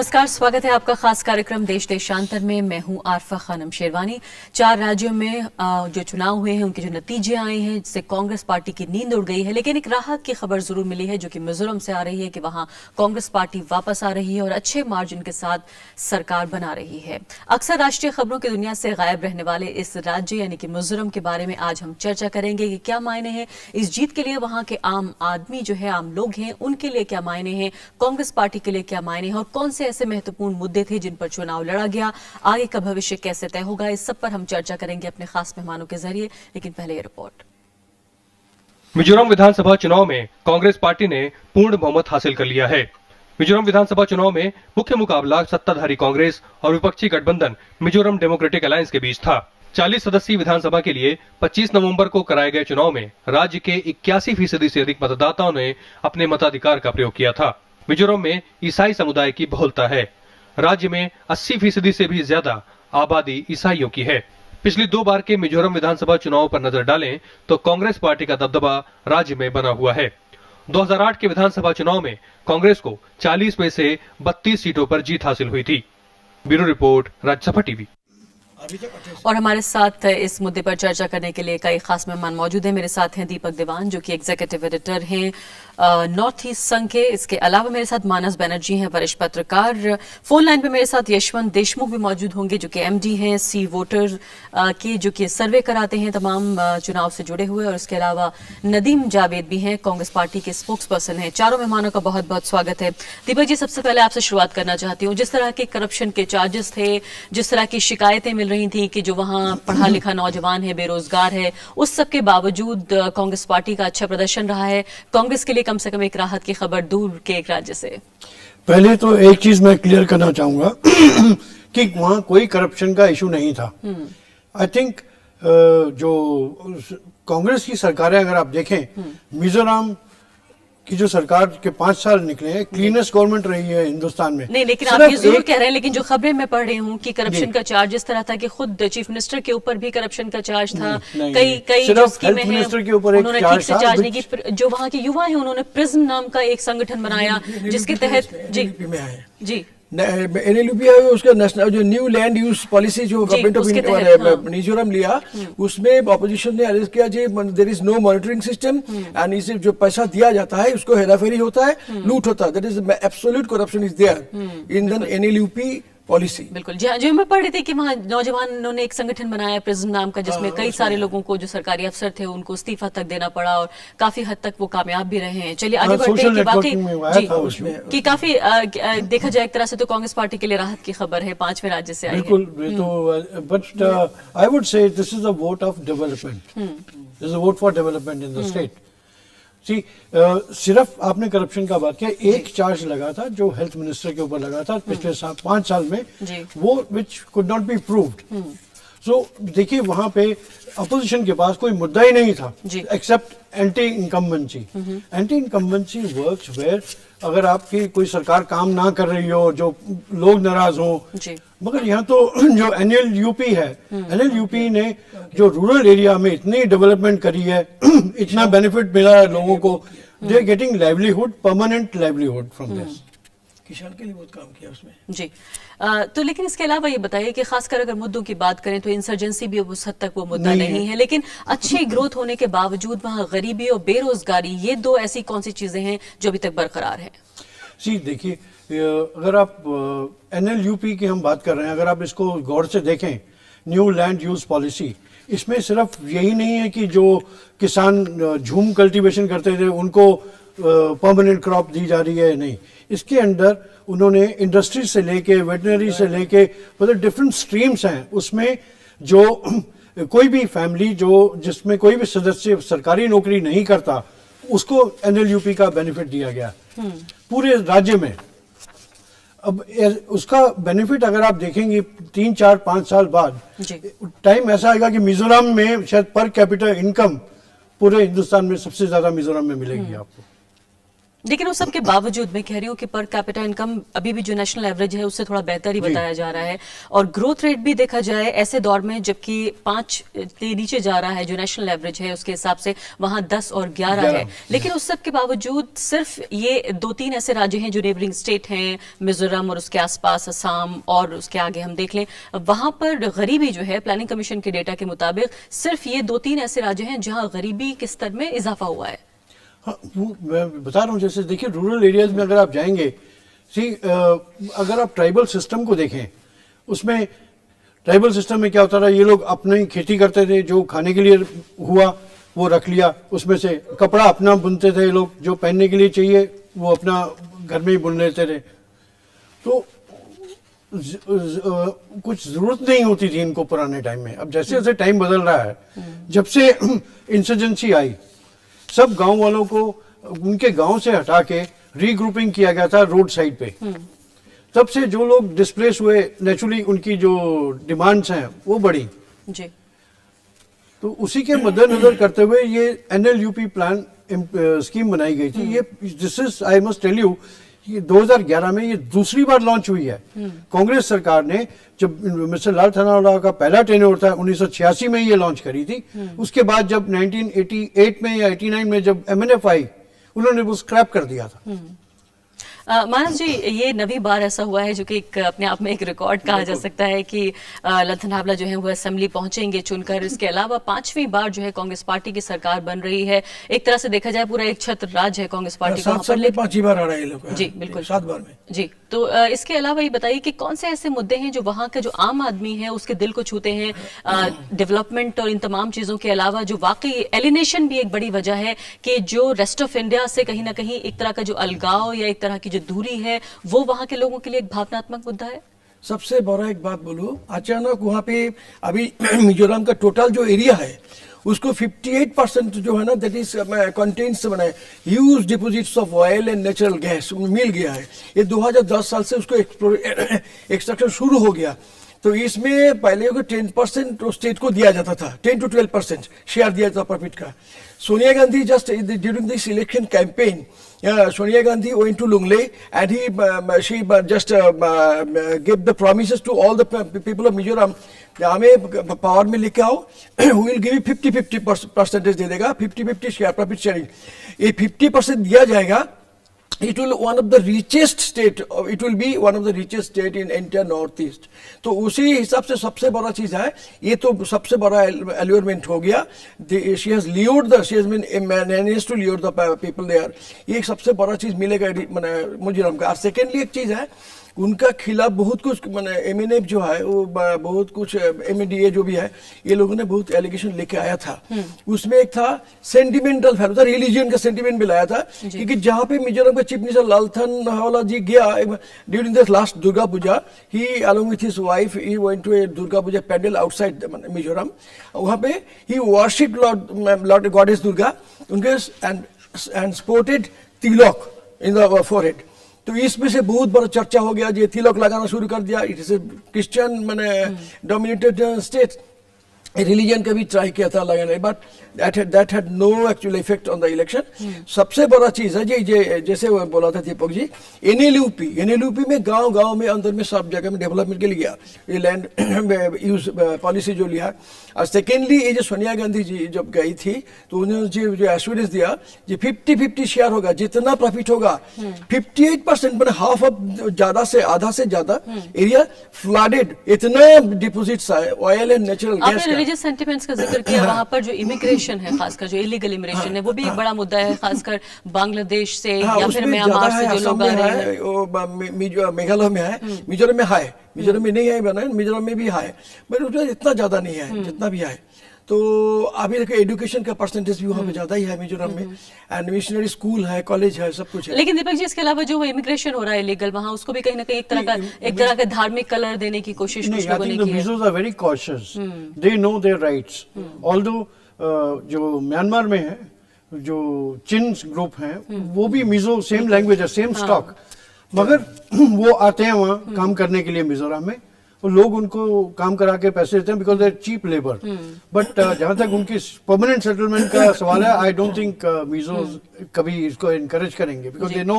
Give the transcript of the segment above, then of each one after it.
नमस्कार, स्वागत है आपका खास कार्यक्रम देश देशांतर में। मैं हूं आरफा खानम शेरवानी। 4 राज्यों में जो चुनाव हुए हैं उनके जो नतीजे आए हैं जिससे कांग्रेस पार्टी की नींद उड़ गई है, लेकिन एक राहत की खबर जरूर मिली है जो कि मिजोरम से आ रही है कि वहां कांग्रेस पार्टी वापस आ रही है और अच्छे मार्जिन के साथ सरकार बना रही है। अक्सर राष्ट्रीय खबरों की दुनिया से गायब रहने वाले इस राज्य यानी कि मिजोरम के बारे में आज हम चर्चा करेंगे कि क्या मायने हैं इस जीत के लिए, वहां के आम आदमी जो है, आम लोग हैं, उनके लिए क्या मायने हैं, कांग्रेस पार्टी के लिए क्या मायने हैं और कौन से ऐसे महत्वपूर्ण मुद्दे थे जिन पर चुनाव लड़ा गया, आगे का भविष्य कैसे तय होगा, इस सब पर हम चर्चा करेंगे अपने खास मेहमानों के जरिए। लेकिन पहले ये रिपोर्ट। मिजोरम विधानसभा चुनाव में कांग्रेस पार्टी ने पूर्ण बहुमत हासिल कर लिया है। मिजोरम विधानसभा चुनाव में मुख्य मुकाबला सत्ताधारी कांग्रेस और विपक्षी गठबंधन मिजोरम डेमोक्रेटिक अलायंस के बीच था। 40 सदस्यीय विधानसभा के लिए 25 नवंबर को कराए गए चुनाव में राज्य के 81% से अधिक मतदाताओं ने अपने मताधिकार का प्रयोग किया था। मिजोरम में ईसाई समुदाय की बहुलता है। राज्य में 80% से भी ज्यादा आबादी ईसाइयों की है। पिछली 2 बार के मिजोरम विधानसभा चुनाव पर नजर डालें तो कांग्रेस पार्टी का दबदबा राज्य में बना हुआ है। 2008 के विधानसभा चुनाव में कांग्रेस को 40 में से 32 सीटों पर जीत हासिल हुई थी। Bureau report, Rajya Sabha TV. और हमारे साथ इस मुद्दे पर चर्चा करने के लिए कई खास मेहमान मौजूद हैं। मेरे साथ हैं दीपक दीवान जो कि एग्जीक्यूटिव एडिटर हैं नॉर्थ ईस्ट संघ के। इसके अलावा मेरे साथ मानस बनर्जी हैं, वरिष्ठ पत्रकार। फोन लाइन पे मेरे साथ यशवंत देशमुख भी मौजूद होंगे जो कि एमडी हैं सी वोटर के, जो कि सर्वे कराते हैं तमाम चुनाव से जुड़े हुए। और इसके अलावा नदीम जावेद भी हैं, कांग्रेस पार्टी के स्पोक्स पर्सन हैं। चारों मेहमानों का बहुत बहुत स्वागत है। दीपक जी, सबसे पहले आपसे शुरुआत करना चाहती हूँ। जिस तरह के करप्शन के चार्जेस थे, जिस तरह की शिकायतें मिल रही थी कि जो वहां पढ़ा लिखा नौजवान है, बेरोजगार है, उस सब के बावजूद कांग्रेस पार्टी का अच्छा प्रदर्शन रहा है। कांग्रेस के लिए कम से कम एक राहत की खबर दूर के एक राज्य से। पहले तो एक चीज मैं क्लियर करना चाहूंगा कि वहां कोई करप्शन का इशू नहीं था। आई थिंक जो कांग्रेस की सरकारें अगर आप देखें, मिजोरम की जो सरकार के 5 साल निकले हैं, क्लीनेस्ट गवर्नमेंट रही है हिंदुस्तान में। नहीं, लेकिन आप ये जरूर कह रहे हैं, लेकिन जो खबरें मैं पढ़ रही हूँ कि करप्शन का चार्ज इस तरह था कि खुद चीफ मिनिस्टर के ऊपर भी करप्शन का चार्ज था। कई जो स्कीमें हैं उन्होंने ठीक से चार्ज नहीं की। जो वहाँ के युवा हैं उन्होंने प्रिज्म नाम का एक संगठन बनाया जिसके तहत जी एनएलयूपी है उसका नेशनल जो न्यू लैंड यूज पॉलिसी जो गवर्नमेंट ऑफ मिजोरम लिया, उसमें अपोजिशन ने अर्ज किया जी there is no monitoring system and इसे जो पैसा दिया जाता है उसको हेराफेरी होता है, लूट होता है। That is absolute corruption is there in the NLUP policy. बिल्कुल जी, जो मैं पढ़ रही थी कि वहाँ नौजवानों ने एक संगठन बनाया प्रिज्म नाम का, जिसमें कई सारे लोगों को जो सरकारी अफसर थे उनको इस्तीफा तक देना पड़ा और काफी हद तक वो कामयाब भी रहे हैं। चलिए आगे बढ़ते हैं कि बाकी जी कि काफी देखा जाए एक तरह से तो कांग्रेस पार्टी के लिए राहत की खबर है, 5वें राज्य से आई है। बिल्कुल, तो but I would say this is a vote of development, this is a vote for development in the state. सिर्फ आपने करप्शन का बात किया, एक चार्ज लगा था जो हेल्थ मिनिस्टर के ऊपर लगा था पिछले 5 साल में, वो which could not be proved. So देखिए वहां पे अपोजिशन के पास कोई मुद्दा ही नहीं था except anti incumbency. Anti incumbency works where अगर आपकी कोई सरकार काम ना कर रही हो, जो लोग नाराज हो। मगर यहाँ तो जो एनएलयूपी है, एनएलयूपी ने जो रूरल एरिया में इतनी डेवलपमेंट करी है, इतना बेनिफिट मिला है लोगों को, they are getting livelihood, permanent livelihood from this. किसान के लिए बहुत काम किया उसमें जी। तो लेकिन इसके अलावा ये बताइए कि खासकर अगर मुद्दों की बात करें तो इंसर्जेंसी भी उस हद तक वो मुद्दा नहीं है, लेकिन अच्छी ग्रोथ होने के बावजूद वहाँ गरीबी और बेरोजगारी, ये 2 ऐसी कौन सी चीजें हैं जो अभी तक बरकरार है? जी देखिए, अगर आप एनएलयूपी की हम बात कर रहे हैं, अगर आप इसको गौर से देखें, न्यू लैंड यूज पॉलिसी, इसमें सिर्फ यही नहीं है कि जो किसान झूम कल्टीवेशन करते थे उनको परमानेंट क्रॉप दी जा रही है, नहीं, इसके अंदर उन्होंने इंडस्ट्री से लेके वेटनरी से लेके मतलब डिफरेंट स्ट्रीम्स हैं, उसमें जो कोई भी फैमिली जो जिसमें कोई भी सदस्य सरकारी नौकरी नहीं करता उसको एनएलयूपी का बेनिफिट दिया गया पूरे राज्य में। अब उसका बेनिफिट अगर आप देखेंगे 3, 4, 5 साल बाद टाइम ऐसा आएगा कि मिजोरम में शायद पर कैपिटल इनकम पूरे हिंदुस्तान में सबसे ज्यादा मिजोरम में मिलेगी आपको। लेकिन उस सब के बावजूद मैं कह रही हूँ कि पर कैपिटा इनकम अभी भी जो नेशनल एवरेज है उससे थोड़ा बेहतर ही बताया जा रहा है, और ग्रोथ रेट भी देखा जाए ऐसे दौर में जबकि 5 के नीचे जा रहा है जो नेशनल एवरेज है, उसके हिसाब से वहाँ 10 और 11 है। लेकिन उस सब के बावजूद सिर्फ ये 2-3 ऐसे राज्य हैं जो नेबरिंग स्टेट हैं, मिजोरम और उसके आसपास असम और उसके आगे हम देख लें, वहाँ पर गरीबी जो है प्लानिंग कमीशन के डेटा के मुताबिक सिर्फ ये 2-3 ऐसे राज्य हैं जहाँ गरीबी के स्तर में इजाफा हुआ है। हाँ, वो मैं बता रहा हूँ, जैसे देखिए रूरल एरियाज में अगर आप जाएंगे, अगर आप ट्राइबल सिस्टम को देखें, उसमें ट्राइबल सिस्टम में क्या होता था, ये लोग अपनी खेती करते थे, जो खाने के लिए हुआ वो रख लिया, उसमें से कपड़ा अपना बुनते थे लोग, जो पहनने के लिए चाहिए वो अपना घर में ही बुन लेते थे। तो कुछ जरूरत नहीं होती थी इनको पुराने टाइम में। अब जैसे जैसे टाइम बदल रहा है, जब से इंसर्जेंसी आई, सब गांव वालों को उनके गांव से हटा के रीग्रुपिंग किया गया था रोड साइड पे। तब से जो लोग डिस्प्लेस हुए, नेचुरली उनकी जो डिमांड्स हैं वो बढ़ी जी। तो उसी के मद्देनजर करते हुए ये NLUP प्लान स्कीम बनाई गई थी। ये this is, I must tell you, ये 2011 में ये दूसरी बार लॉन्च हुई है। कांग्रेस सरकार ने, जब मिस्टर लाल थानावाला का पहला टेन्योर था 1986 में ये लॉन्च करी थी। उसके बाद जब 1988 में या 89 में जब MNF आई, उन्होंने वो स्क्रैप कर दिया था। मानस जी, ये नवी बार ऐसा हुआ है जो कि एक अपने आप में एक रिकॉर्ड कहा जा सकता है कि लथनावला जो है वो असेंबली पहुंचेंगे चुनकर। इसके अलावा 5वीं बार जो है कांग्रेस पार्टी की सरकार बन रही है। एक तरह से देखा जाए पूरा एक छत्र राज है कांग्रेस पार्टी का। 7 साल में 5 बार आ रहा है ये लोग। जी बिल्कुल, 7 बार में। जी, तो इसके अलावा ये बताइए कि कौन से ऐसे मुद्दे हैं जो वहाँ का जो आम आदमी है उसके दिल को छूते हैं, डेवलपमेंट और इन तमाम चीजों के अलावा, जो वाकई एलिनेशन भी एक बड़ी वजह है कि जो रेस्ट ऑफ इंडिया से कहीं ना कहीं एक तरह का जो अलगाव या एक तरह की जो दूरी है वो वहाँ के लोगों के लिए एक भावनात्मक मुद्दा है। सबसे बड़ा एक बात बोलूं, अचानक वहाँ पे अभी मिजोरम का टोटल जो एरिया है उसको 58% जो है ना, that is contains huge deposits of oil and natural gas मिल गया है। ये 2010 साल से उसको एक्सट्रैक्शन शुरू हो गया। तो इसमें पहले 10% स्टेट को दिया जाता था, 10 to 12% शेयर दिया जाता प्रॉफिट का। Sonia Gandhi just during this election campaign, Sonia Gandhi went to Lungle and she just gave the promises to all the people of Mizoram, हमें पावर में लेके आओ, we will give you 50-50 percentage दे देगा, 50-50 share profit sharing. ये 50% दिया जाएगा। It will one of the richest state. It will be one of the richest state in entire northeast. तो उसी हिसाब से सबसे बड़ा चीज है, ये तो सबसे बड़ा allurement हो गया। She has managed to lure the people there. ये एक सबसे बड़ा चीज मिलेगा मिजोरम का। और सेकेंडली एक चीज है, उनका खिलाफ बहुत कुछ MNF जो है वो बहुत कुछ, MNDA जो भी है, ये लोगों ने बहुत एलिगेशन लेके आया था। उसमें एक था सेंटिमेंटल फैल था, रिलीजियन का सेंटिमेंट भी लाया था। क्योंकि जहाँ पे मिजोरम का चीफ मिनिस्टर लालथनवाला जी गया during this last Durga Puja, he along with his wife he went to a Durga Puja pandal outside Mizoram. वहाँ पे he worship lord goddess Durga, उनके and sported tilak in the forehead. तो इसमें से बहुत बड़ा चर्चा हो गया, ये तिलक लगाना शुरू कर दिया। It is a Christian dominated state, religion का भी ट्राई किया था लगाने, but that had no actual effect on the election. सबसे बड़ा चीज है ये जैसे वो बोला था दीपक जी, NLUP में गांव में अंदर में सब जगह में डेवलपमेंट के लिए गया, ये लैंड यूज पॉलिसी जो लिया। और सेकेंडली ये जो सोनिया गांधी जी जब गई थी तो उन्होंने जो एश्योरेंस दिया, ये 50-50 शेयर होगा, जितना प्रॉफिट होगा 58% मैंने हाफ ऑफ ज्यादा से आधा से ज्यादा एरिया फ्लडेड, इतना डिपोजिट्स आए oil and natural gas. Religious sentiments का जिक्र किया, वहाँ पर जो इमिग्रेशन है, खासकर जो इलीगल इमिग्रेशन है, वो भी एक बड़ा मुद्दा है, खासकर बांग्लादेश से या फिर म्यांमार से जो लोग आ रहे हैं। मेघालय में है, मिजोरम में है, मिजोरम में नहीं है, मिजोरम में भी है, बट उसमें इतना ज्यादा नहीं है जितना भी है। तो अभी देखो एजुकेशन का परसेंटेज भी वहाँ पे ज्यादा ही है मिजोरम में, एंड मिशनरी स्कूल है, कॉलेज है, सब कुछ है। लेकिन दीपक जी, इसके अलावा जो इमिग्रेशन हो रहा है इलीगल, वहाँ उसको भी कहीं ना कहीं एक तरह का धार्मिक कलर देने की कोशिश कुछ लोगों ने की है। Mizos are very cautious. They know their rights. Although जो म्यांमार में है, जो चिन्स ग्रुप हैं, वो भी मिजो सेम लैंग्वेज है, सेम स्टॉक, मगर वो आते हैं वहाँ काम करने के लिए मिजोरम में, और लोग उनको काम करा के पैसे देते हैं because they cheap labour. But जहां तक उनकी परमानेंट सेटलमेंट का सवाल है, आई डोंट थिंक मिजोस कभी इसको इनकरेज करेंगे because they know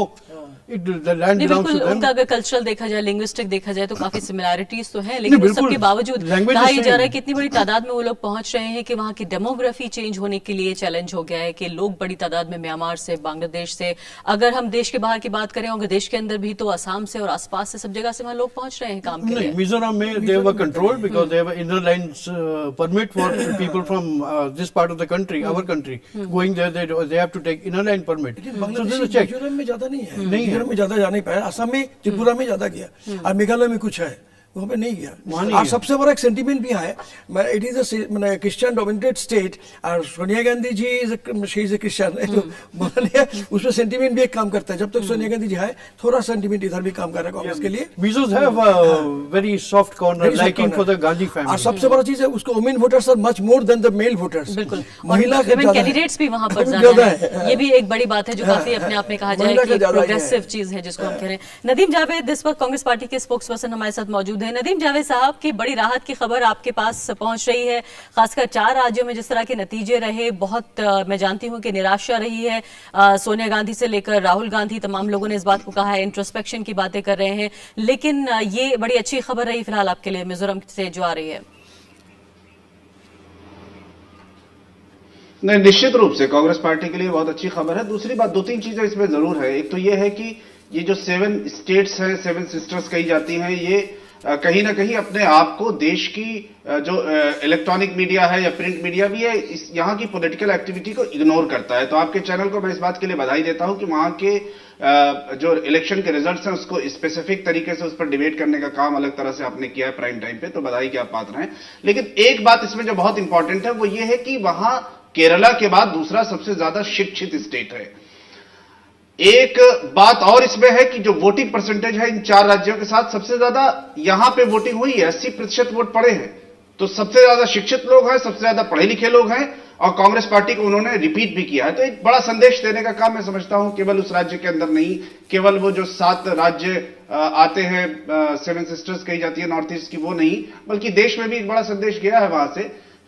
the land नहीं, बिलोंग्स टू बिल्कुल देम। उनका अगर कल्चरल देखा जाए, लिंग्विस्टिक देखा जाए तो काफी सिमिलैरिटीज तो हैं, लेकिन उस बिल्कुल, सबके बावजूद language कहा is यह जा रहा है same। कि इतनी बड़ी तादाद में वो लोग पहुंच रहे हैं कि वहां की डेमोग्राफी चेंज होने के लिए चैलेंज हो गया है कि लोग बड़ी तादाद में म्यांमार से, बांग्लादेश से, अगर हम देश के बाहर की बात करें, अगर देश के अंदर भी तो असम से और आसपास से सब जगह से वहां लोग पहुंच रहे हैं काम के नहीं, लिए। मिजोरम में they were controlled because they have inner lines permit for people from this part of the country, our country, going there. They have to take inner line permit. So this is a Bangladesh check. Mizoram में ज्यादा नहीं है, नहीं है। मिजोरम में ज्यादा जा नहीं पाया, असम में, त्रिपुरा में ज्यादा गया, और मेघालय में कुछ है, वहाँ पे नहीं गया। वहाँ नहीं और है। सबसे बड़ा एक सेंटीमेंट भी है, it is a Christian dominated state, और Sonia Gandhi ji she is a Christian, तो उसमें सेंटीमेंट भी एक काम करता है। जब तक सोनिया गांधी जी है, थोड़ा सेंटीमेंट इधर भी काम कर रहा है कांग्रेस के लिए। Mizos have a very soft corner, Very soft liking corner. for the Gandhi और family. सबसे बड़ा चीज है, उसको women voters are much more than the male voters. बिल्कुल, महिला और के women ज्यादा है। कैंडिडेट्स भी वहां पर बहुत ज्यादा ज्यादा है। ये भी एक बड़ी बात है जो काफी अपने आप में कहा जाए महिला कि का ज्यादा ही है। प्रोग्रेसिव चीज है जिसको हम कह रहे हैं। नदीम जावेद इस वक्त कांग्रेस पार्टी के स्पोक्स पर्सन हमारे साथ मौजूद है। नदीम जावेद साहब की बड़ी राहत की खबर आपके पास पहुंच रही है, खासकर 4 राज्यों में जिस तरह के नतीजे रहे, बहुत मैं जानती हूं कि निराशा रही है। सोनिया गांधी से लेकर राहुल गांधी, तमाम लोगों ने इस बात को कहा है, इंट्रोस्पेक्शन की बातें कर रहे हैं, लेकिन ये बड़ी अच्छी खबर रही फिलहाल आपके लिए मिजोरम से जो आ रही है। नहीं, निश्चित रूप से कांग्रेस पार्टी के लिए बहुत अच्छी खबर है। दूसरी बात, 2-3 चीजें इसमें जरूर है। एक तो ये है कि ये जो 7 स्टेट्स हैं, 7 सिस्टर्स कही जाती हैं, ये कहीं ना कहीं अपने आप को देश की जो इलेक्ट्रॉनिक मीडिया है या प्रिंट मीडिया भी है, यहाँ की पॉलिटिकल एक्टिविटी को इग्नोर करता है। तो आपके चैनल को मैं इस बात के लिए बधाई देता हूं कि वहां के जो इलेक्शन के रिजल्ट्स हैं उसको स्पेसिफिक तरीके से उस पर डिबेट करने का काम अलग तरह से आपने किया है प्राइम टाइम पे, तो बधाई के आप पात्र हैं। लेकिन एक बात इसमें जो बहुत इंपॉर्टेंट है वो ये है कि वहां केरला के बाद दूसरा सबसे ज्यादा शिक्षित स्टेट है। एक बात और इसमें है कि जो वोटिंग परसेंटेज है इन 4 राज्यों के साथ, सबसे ज्यादा यहां पे वोटिंग हुई है, 80% वोट पड़े हैं। तो सबसे ज्यादा शिक्षित लोग हैं, सबसे ज्यादा पढ़े लिखे लोग हैं, और कांग्रेस पार्टी को उन्होंने रिपीट भी किया है। तो एक बड़ा संदेश देने का काम मैं समझता हूं, केवल उस राज्य के अंदर नहीं, केवल वो जो 7 राज्य आते हैं, 7 सिस्टर्स कही जाती है नॉर्थ ईस्ट की, वो नहीं, बल्कि देश में भी एक बड़ा संदेश गया है वहां से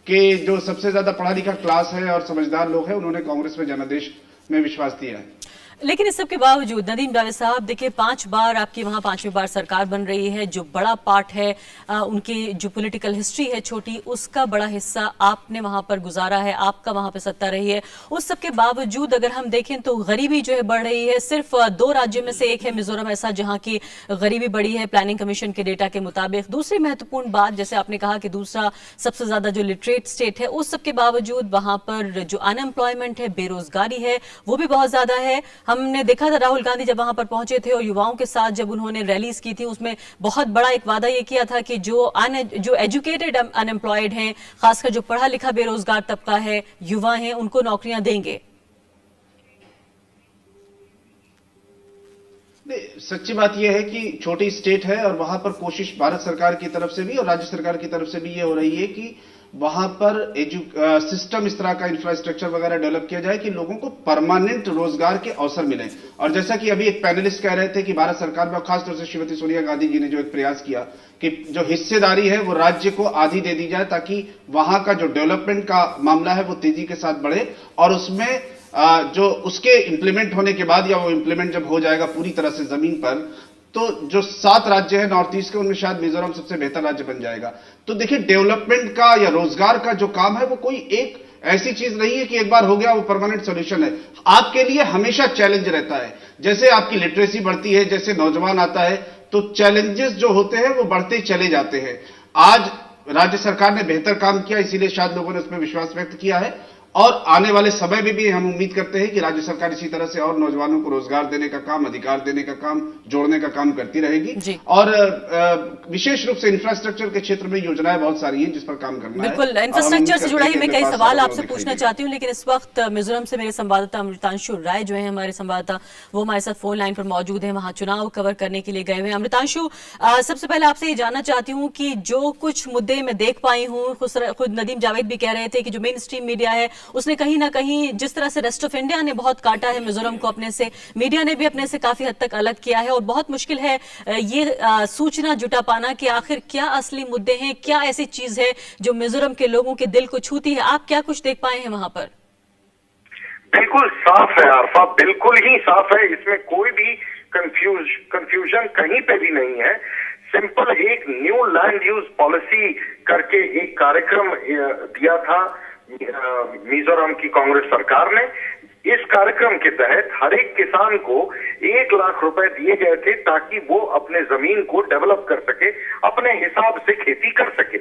कि जो सबसे ज्यादा पढ़ा लिखा क्लास है और समझदार लोग हैं, उन्होंने कांग्रेस में जनादेश में विश्वास दिया है। लेकिन इस सब के बावजूद नदीम जावेद साहब देखिए, 5 बार आपकी वहां 5वीं बार सरकार बन रही है, जो बड़ा पार्ट है उनकी जो पॉलिटिकल हिस्ट्री है छोटी, उसका बड़ा हिस्सा आपने वहां पर गुजारा है, आपका वहां पर सत्ता रही है। उस सब के बावजूद अगर हम देखें तो गरीबी जो है बढ़ रही है। सिर्फ 2 राज्यों में से एक है मिजोरम ऐसा जहां की गरीबी बढ़ी है प्लानिंग कमीशन के डेटा के मुताबिक। दूसरी महत्वपूर्ण बात, जैसे आपने कहा कि दूसरा सबसे ज्यादा जो लिटरेट स्टेट है, उस सब के बावजूद वहां पर जो अनएम्प्लॉयमेंट है, बेरोजगारी है, वो भी बहुत ज्यादा है। हमने देखा था राहुल गांधी जब वहां पर पहुंचे थे और युवाओं के साथ जब उन्होंने रैलीज की थी, उसमें बहुत बड़ा एक वादा ये किया था कि जो एजुकेटेड अनएम्प्लॉयड हैं, खासकर जो पढ़ा लिखा बेरोजगार तबका है, युवा हैं, उनको नौकरियां देंगे। सच्ची बात यह है कि छोटी स्टेट है और वहां पर कोशिश भारत सरकार की तरफ से भी और राज्य सरकार की तरफ से भी यह हो रही है कि वहां पर सिस्टम इस तरह का इंफ्रास्ट्रक्चर वगैरह डेवलप किया जाए कि लोगों को परमानेंट रोजगार के अवसर मिले। और जैसा कि अभी एक पैनलिस्ट कह रहे थे कि भारत सरकार में, खासतौर से श्रीमती सोनिया गांधी जी ने जो एक प्रयास किया कि जो हिस्सेदारी है वो राज्य को आधी दे दी जाए, ताकि वहां का जो डेवलपमेंट का मामला है वो तेजी के साथ बढ़े, और उसमें जो उसके इंप्लीमेंट होने के बाद या वो इंप्लीमेंट जब हो जाएगा पूरी तरह से जमीन पर, तो जो 7 राज्य हैं नॉर्थ ईस्ट के, उनमें शायद मिजोरम सबसे बेहतर राज्य बन जाएगा। तो देखिए, डेवलपमेंट का या रोजगार का जो काम है वो कोई एक ऐसी चीज नहीं है कि एक बार हो गया वो परमानेंट सॉल्यूशन है। आपके लिए हमेशा चैलेंज रहता है। जैसे आपकी लिटरेसी बढ़ती है, जैसे नौजवान आता है, तो चैलेंजेस जो होते हैं वो बढ़ते चले जाते हैं। आज राज्य सरकार ने बेहतर काम किया, इसीलिए शायद लोगों ने उसमें विश्वास व्यक्त किया है, और आने वाले समय में भी हम उम्मीद करते हैं कि राज्य सरकार इसी तरह से और नौजवानों को रोजगार देने का काम, अधिकार देने का काम, जोड़ने का काम करती रहेगी। और विशेष रूप से इंफ्रास्ट्रक्चर के क्षेत्र में योजनाएं बहुत सारी हैं जिस पर काम करना है। बिल्कुल, इंफ्रास्ट्रक्चर से जुड़ा ही मैं कई सवाल आपसे पूछना चाहती हूँ, लेकिन इस वक्त मिजोरम से मेरे संवाददाता अमृतांशु राय जो है, हमारे संवाददाता, वो हमारे साथ फोन लाइन पर मौजूद है, वहां चुनाव कवर करने के लिए गए हुए हैं। अमृतांशु, सबसे पहले आपसे ये जानना चाहती हूँ कि जो कुछ मुद्दे मैं देख पाई हूँ, खुद नदीम जावेद भी कह रहे थे कि जो मेन स्ट्रीम मीडिया है उसने कहीं ना कहीं जिस तरह से रेस्ट ऑफ इंडिया ने बहुत काटा है मिजोरम को अपने से, मीडिया ने भी अपने से काफी हद तक अलग किया है और बहुत मुश्किल है ये सूचना जुटा पाना कि आखिर क्या असली मुद्दे हैं, क्या ऐसी चीज है जो मिजोरम के लोगों के दिल को छूती है। आप क्या कुछ देख पाए हैं वहां पर? बिल्कुल साफ है आरफा, बिल्कुल ही साफ है, इसमें कोई भी कंफ्यूजन कहीं पे भी नहीं है। सिंपल एक न्यू लैंड यूज पॉलिसी करके एक कार्यक्रम दिया था मिजोरम की कांग्रेस सरकार ने। इस कार्यक्रम के तहत हर एक किसान को 1 लाख रुपए दिए गए थे ताकि वो अपने जमीन को डेवलप कर सके, अपने हिसाब से खेती कर सके।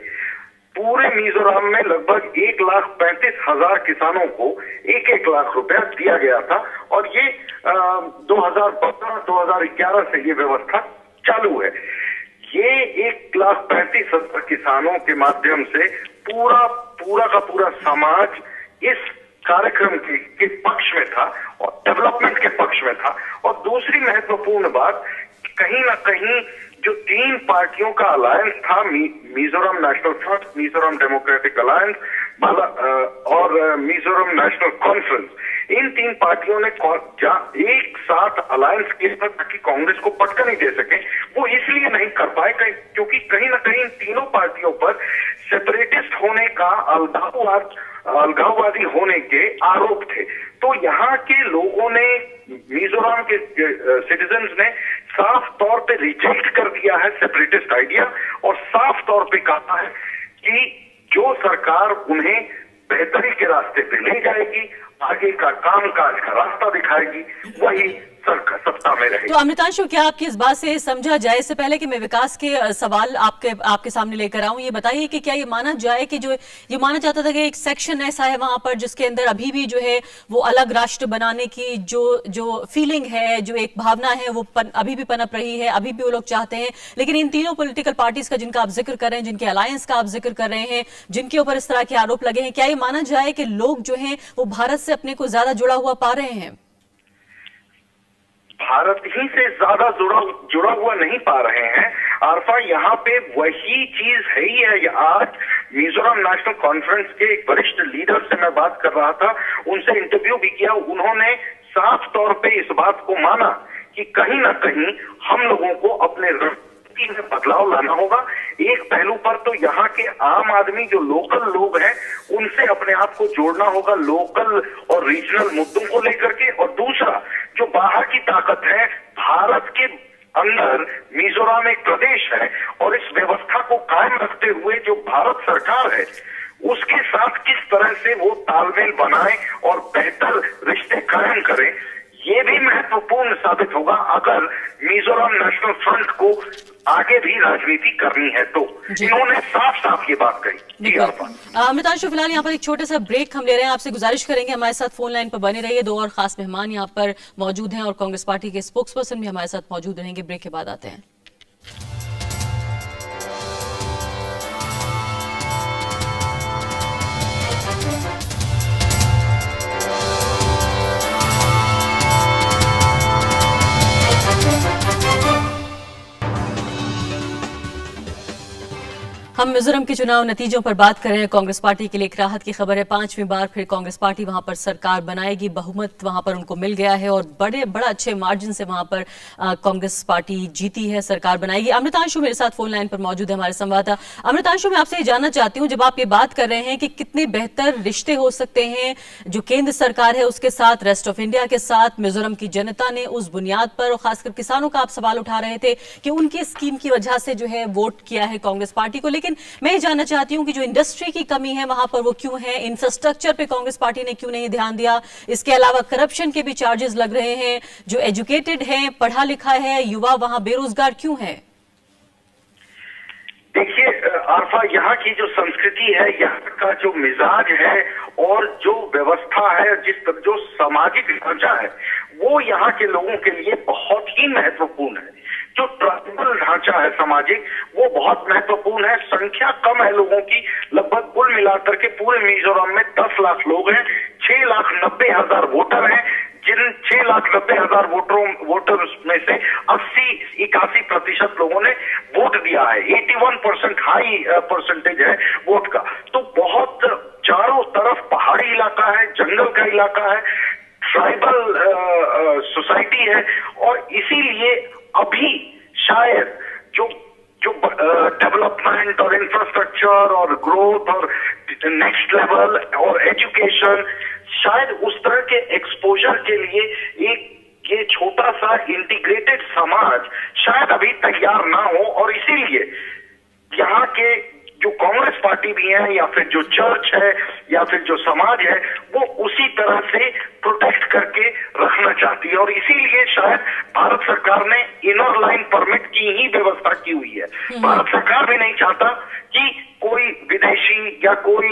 पूरे मिजोरम में लगभग 1,35,000 किसानों को 1-1 लाख रुपया दिया गया था और ये 2012-2011 से ये व्यवस्था चालू है। ये 1,35,000 किसानों के माध्यम से पूरा का पूरा समाज इस कार्यक्रम के पक्ष में था और डेवलपमेंट के पक्ष में था। और दूसरी महत्वपूर्ण बात, कहीं ना कहीं जो 3 पार्टियों का अलायंस था, Mizoram national front, Mizoram democratic alliance और मिजोरम नेशनल कॉन्फ्रेंस, इन 3 पार्टियों ने एक साथ अलायंस किया था ताकि कांग्रेस को पटका नहीं दे सके। वो इसलिए नहीं कर पाए क्योंकि कहीं ना कहीं इन तीनों पार्टियों पर सेपरेटिस्ट होने का, अलगाववादी होने के आरोप थे। तो यहाँ के लोगों ने, मिजोरम के सिटीजन्स ने साफ तौर पे रिजेक्ट कर दिया है सेपरेटिस्ट आइडिया और साफ तौर पे कहा है कि जो सरकार उन्हें बेहतरी के रास्ते पे ले जाएगी, आगे का कामकाज का रास्ता दिखाएगी, वही सरकार सत्ता में रहेगी। तो अमृतांशु, क्या आपकी इस बात से समझा जाए, इससे पहले कि मैं विकास के सवाल आपके सामने लेकर आऊं, ये बताइए कि क्या ये माना जाए कि जो ये माना जाता था कि एक सेक्शन ऐसा है वहां पर जिसके अंदर अभी भी जो है वो अलग राष्ट्र बनाने की जो फीलिंग है, जो एक भावना है, वो अभी भी पनप रही है, अभी भी वो लोग चाहते हैं। लेकिन इन तीनों पॉलिटिकल पार्टीज का जिनका आप जिक्र कर रहे हैं, जिनके अलायंस का आप जिक्र कर रहे हैं, जिनके ऊपर इस तरह के आरोप लगे हैं, क्या ये माना जाए कि लोग जो है वो भारत से अपने को ज्यादा जुड़ा हुआ पा रहे हैं? भारत ही से ज्यादा जुड़ा हुआ नहीं पा रहे हैं आरफा। यहाँ पे वही चीज है ही है। आज मिजोरम नेशनल कॉन्फ्रेंस के एक वरिष्ठ लीडर से मैं बात कर रहा था, उनसे इंटरव्यू भी किया। उन्होंने साफ तौर पे इस बात को माना कि कहीं ना कहीं हम लोगों को अपने रणनीति में बदलाव लाना होगा। एक पहलू पर तो यहाँ के आम आदमी, जो लोकल लोग हैं, उनसे अपने आप को जोड़ना होगा लोकल और रीजनल मुद्दों को लेकर के। और दूसरा, जो बाहर की ताकत है, भारत के अंदर मिजोरम एक प्रदेश है और इस व्यवस्था को कायम रखते हुए जो भारत सरकार है उसके साथ किस तरह से वो तालमेल बनाए और बेहतर रिश्ते कायम करे, ये भी महत्वपूर्ण साबित होगा अगर मिजोरम नेशनल फ्रंट को आगे भी राजनीति करनी है तो। इन्होंने साफ साफ ये बात कही। अमृतांशु, फिलहाल यहाँ पर एक छोटा सा ब्रेक हम ले रहे हैं। आपसे गुजारिश करेंगे हमारे साथ फोन लाइन पर बने रहिए। 2 और खास मेहमान यहाँ पर मौजूद हैं और कांग्रेस पार्टी के स्पोक्स पर्सन भी हमारे साथ मौजूद रहेंगे। ब्रेक के बाद आते हैं। हम मिजोरम के चुनाव नतीजों पर बात कर रहे हैं। कांग्रेस पार्टी के लिए एक राहत की खबर है। 5वीं बार फिर कांग्रेस पार्टी वहां पर सरकार बनाएगी। बहुमत वहां पर उनको मिल गया है और बड़ा अच्छे मार्जिन से वहां पर कांग्रेस पार्टी जीती है, सरकार बनाएगी। अमृतांशु मेरे साथ फोन लाइन पर मौजूद है, हमारे संवाददाता। अमृतांशु, मैं आपसे ये जानना चाहती हूँ, जब आप ये बात कर रहे हैं कि कितने बेहतर रिश्ते हो सकते हैं जो केंद्र सरकार है उसके साथ, रेस्ट ऑफ इंडिया के साथ, मिजोरम की जनता ने उस बुनियाद पर और खासकर किसानों का आप सवाल उठा रहे थे कि उनकी स्कीम की वजह से जो है वोट किया है कांग्रेस पार्टी को। लेकिन मैं जानना चाहती हूं कि जो इंडस्ट्री की कमी है वहां पर वो क्यों है, इंफ्रास्ट्रक्चर पे कांग्रेस पार्टी ने क्यों नहीं ध्यान दिया। इसके अलावा करप्शन के भी चार्जेस लग रहे हैं। जो एजुकेटेड है, पढ़ा लिखा है युवा वहां बेरोजगार क्यों है? देखिए आरफा, यहाँ की जो संस्कृति है, यहाँ का जो मिजाज है और जो व्यवस्था है, जो सामाजिक ढांचा है, वो यहाँ के लोगों के लिए बहुत ही महत्वपूर्ण है। जो ट्राइबल ढांचा है सामाजिक, वो बहुत महत्वपूर्ण है। संख्या कम है लोगों की, लगभग कुल मिलाकर के पूरे मिजोरम में 10 लाख लोग हैं। 6,90,000 वोटर हैं, जिन 6,90,000 वोटर्स में से 80-81% लोगों ने वोट दिया है। 81% हाई परसेंटेज है वोट का। तो बहुत चारों तरफ पहाड़ी इलाका है, जंगल का इलाका है, ट्राइबल सोसाइटी है, और इसीलिए अभी शायद जो जो डेवलपमेंट और इंफ्रास्ट्रक्चर और ग्रोथ और नेक्स्ट लेवल और एजुकेशन, शायद उस तरह के एक्सपोजर के लिए एक ये छोटा सा इंटीग्रेटेड समाज शायद अभी तैयार ना हो, और इसीलिए यहाँ के जो कांग्रेस पार्टी भी है या फिर जो चर्च है या फिर जो समाज है, वो उसी तरह से प्रोटेक्ट करके रखना चाहती है, और इसीलिए शायद भारत सरकार ने इनर लाइन परमिट की ही व्यवस्था की हुई है। भारत सरकार भी नहीं चाहता कि कोई विदेशी या कोई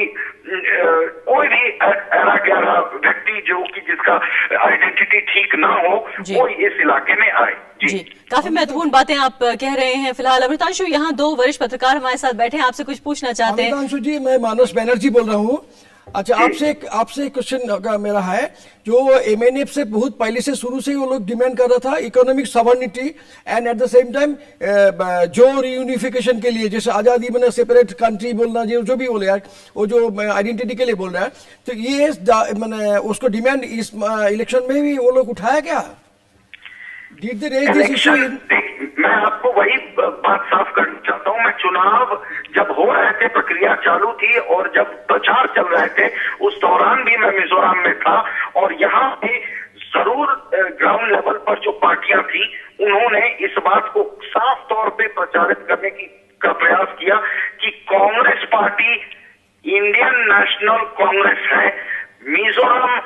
भी ऐरा गैरा व्यक्ति जो कि जिसका आइडेंटिटी ठीक ना हो वो इस इलाके में आए। जी, काफी महत्वपूर्ण बातें आप कह रहे हैं। फिलहाल अमृतांशु, यहाँ दो वरिष्ठ पत्रकार हमारे साथ बैठे हैं, आपसे कुछ पूछना चाहते हैं। अमृतांशु जी, मैं मानस बनर्जी बोल रहा हूँ। अच्छा, आपसे एक क्वेश्चन मेरा है, जो एमएनएफ से बहुत पहले से शुरू से वो लोग डिमांड कर रहा था economic sovereignty and at the same time जो रीयूनिफिकेशन के लिए, जैसे आजादी में सेपरेट कंट्री बोलना, जो भी बोले यार, वो जो आइडेंटिटी के लिए बोल रहा है, तो ये मैंने उसको डिमांड इस इलेक्शन में भी वो लोग उठाया क्या? Did they raise this issue? मैं आपको वही बात साफ करना चाहता हूँ। मैं चुनाव जब हो रहे थे, प्रक्रिया चालू थी और जब प्रचार चल रहे थे, उस दौरान भी मैं मिजोरम में था, और यहाँ पे जरूर ग्राउंड लेवल पर जो पार्टियां थी उन्होंने इस बात को साफ तौर पे प्रचारित करने का प्रयास किया कि Congress party Indian national Congress है, Mizoram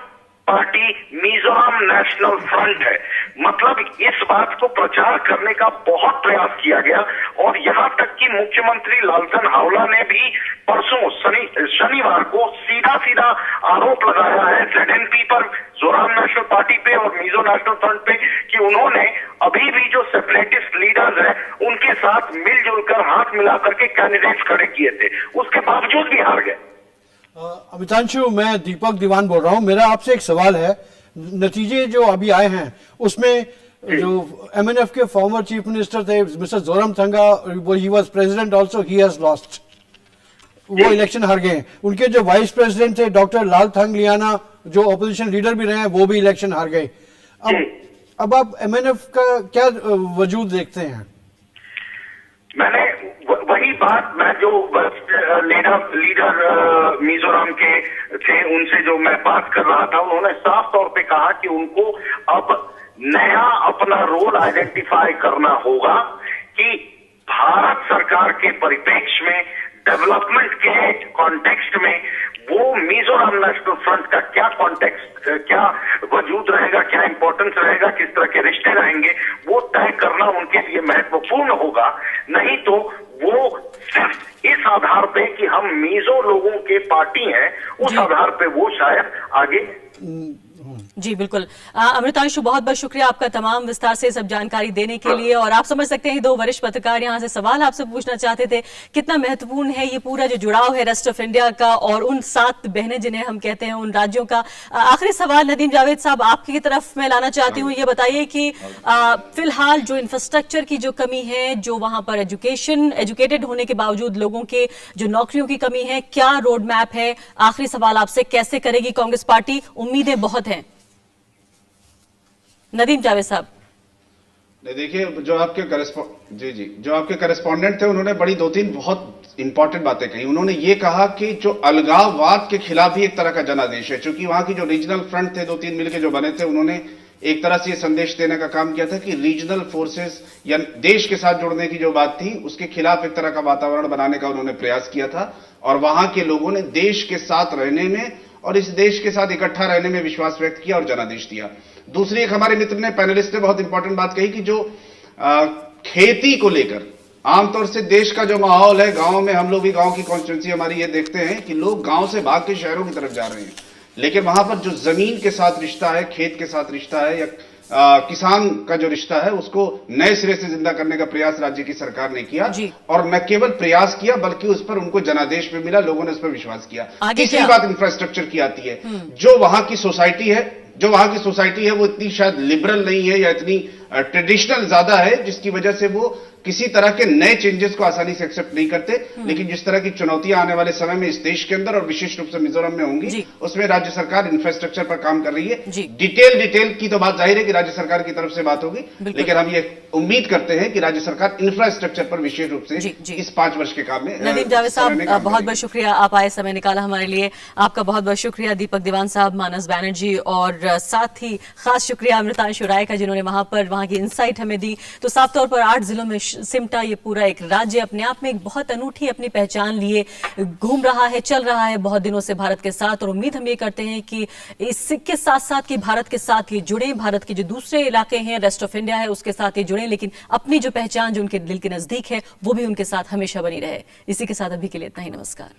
party Mizoram national front है। मतलब इस बात को प्रचार करने का बहुत प्रयास किया गया, और यहाँ तक कि मुख्यमंत्री लालथन हावला ने भी परसों शनिवार को सीधा आरोप लगाया है ZNP पर, मिजोरम नेशनल पार्टी पे और मिजो नेशनल फ्रंट पे, कि उन्होंने अभी भी जो सेपरेटिस्ट लीडर्स हैं उनके साथ मिलजुल कर हाथ मिला करके कैंडिडेट्स खड़े किए थे, उसके बावजूद भी हार गए। अमितांशु, मैं दीपक दीवान बोल रहा हूं। मेरा आपसे एक सवाल है, नतीजे जो अभी आए हैं उसमें जो एमएनएफ के फॉर्मर चीफ मिनिस्टर थे मिस्टर जोरामथंगा, वो he was president also, he has lost, वो इलेक्शन हार गए। उनके जो वाइस प्रेसिडेंट थे डॉक्टर लालथांगलियाना, जो ऑपोजिशन लीडर भी रहे हैं, वो भी इलेक्शन हार गए। अब आप एमएनएफ का क्या वजूद देखते हैं? मैंने वही बात, मैं जो लीडर मिजोरम के थे उनसे जो मैं बात कर रहा था, उन्होंने साफ तौर पे कहा कि उनको अब नया अपना रोल आइडेंटिफाई करना होगा कि भारत सरकार के परिप्रेक्ष्य में, डेवलपमेंट के कॉन्टेक्स्ट में, वो मिजोरम नेशनल फ्रंट का क्या कॉन्टेक्स्ट, क्या वजूद रहेगा, क्या इंपॉर्टेंस रहेगा, किस तरह के रिश्ते रहेंगे, वो तय करना उनके लिए महत्वपूर्ण होगा। नहीं तो वो सिर्फ इस आधार पे कि हम मिजो लोगों के पार्टी हैं, उस आधार पे वो शायद आगे। जी बिल्कुल। अमृतांशु, बहुत बहुत शुक्रिया आपका तमाम विस्तार से सब जानकारी देने के लिए। और आप समझ सकते हैं दो वरिष्ठ पत्रकार यहाँ से सवाल आपसे पूछना चाहते थे, कितना महत्वपूर्ण है ये पूरा जो जुड़ाव है रेस्ट ऑफ इंडिया का और उन 7 बहनें जिन्हें हम कहते हैं उन राज्यों का। आखिरी सवाल नदीम जावेद साहब आपकी तरफ मैं लाना चाहती हूँ, ये बताइए कि फिलहाल जो इंफ्रास्ट्रक्चर की जो कमी है, जो वहां पर एजुकेटेड होने के बावजूद लोगों के जो नौकरियों की कमी है, क्या रोड मैप है? आखिरी सवाल आपसे, कैसे करेगी कांग्रेस पार्टी? उम्मीदें बहुत हैं। नदीम जावेद साहब। नहीं, देखिए, जो आपके करेस्पॉन्डेंट थे उन्होंने बड़ी 2-3 बहुत इंपॉर्टेंट बातें कही। उन्होंने ये कहा कि जो अलगाववाद के खिलाफ भी एक तरह का जनादेश है, क्योंकि वहां की जो रीजनल फ्रंट थे 2-3 मिलकर जो बने थे, उन्होंने एक तरह से ये संदेश देने का काम किया था कि रीजनल फोर्सेस या देश के साथ जुड़ने की जो बात थी उसके खिलाफ एक तरह का वातावरण बनाने का उन्होंने प्रयास किया था, और वहां के लोगों ने देश के साथ रहने में और इस देश के साथ इकट्ठा रहने में विश्वास व्यक्त किया और जनादेश दिया। दूसरी एक हमारे मित्र ने, पैनलिस्ट ने बहुत इंपॉर्टेंट बात कही कि जो खेती को लेकर आमतौर से देश का जो माहौल है, गांव में, हम लोग भी गांव की कॉन्स्टिट्यूंसी हमारी ये देखते हैं कि लोग गांव से भाग के शहरों की तरफ जा रहे हैं, लेकिन वहां पर जो जमीन के साथ रिश्ता है, खेत के साथ रिश्ता है, या किसान का जो रिश्ता है, उसको नए सिरे से जिंदा करने का प्रयास राज्य की सरकार ने किया। और न केवल प्रयास किया बल्कि उस पर उनको जनादेश भी मिला, लोगों ने उस पर विश्वास किया। तीसरी बात इंफ्रास्ट्रक्चर की आती है। जो वहां की सोसाइटी है वो इतनी शायद लिबरल नहीं है या इतनी ट्रेडिशनल ज्यादा है, जिसकी वजह से वो किसी तरह के नए चेंजेस को आसानी से एक्सेप्ट नहीं करते। लेकिन जिस तरह की चुनौतियां आने वाले समय में इस देश के अंदर और विशेष रूप से मिजोरम में होंगी, जी। उसमें राज्य सरकार इंफ्रास्ट्रक्चर पर काम कर रही है। जी। डिटेल की तो बात जाहिर है कि राज्य सरकार की तरफ से बात होगी, बिल्कुल। लेकिन हम ये उम्मीद करते हैं कि राज्य सरकार इंफ्रास्ट्रक्चर पर विशेष रूप से जी, जी। इस 5 वर्ष के काम में नदीम जावेद समय में साहब काम बहुत करेगी। बहुत शुक्रिया, आप आए, समय निकाला हमारे लिए, आपका बहुत बहुत शुक्रिया। दीपक दीवान साहब, मानस बैनर्जी और साथ ही खास शुक्रिया अमृतांशु राय का, जिन्होंने वहां की इंसाइट हमें दी। तो साफ तौर पर 8 जिलों में सिमटा ये पूरा एक राज्य अपने आप में एक बहुत अनूठी अपनी पहचान लिए घूम रहा है, चल रहा है बहुत दिनों से भारत के साथ। और उम्मीद हम ये करते हैं कि इसके साथ साथ कि भारत के साथ ये जुड़े, भारत के जो दूसरे इलाके हैं, रेस्ट ऑफ इंडिया है, उसके साथ ये जुड़े, लेकिन अपनी जो पहचान जो उनके दिल के नजदीक है वो भी उनके साथ हमेशा बनी रहे। इसी के साथ अभी के लिए इतना ही, नमस्कार।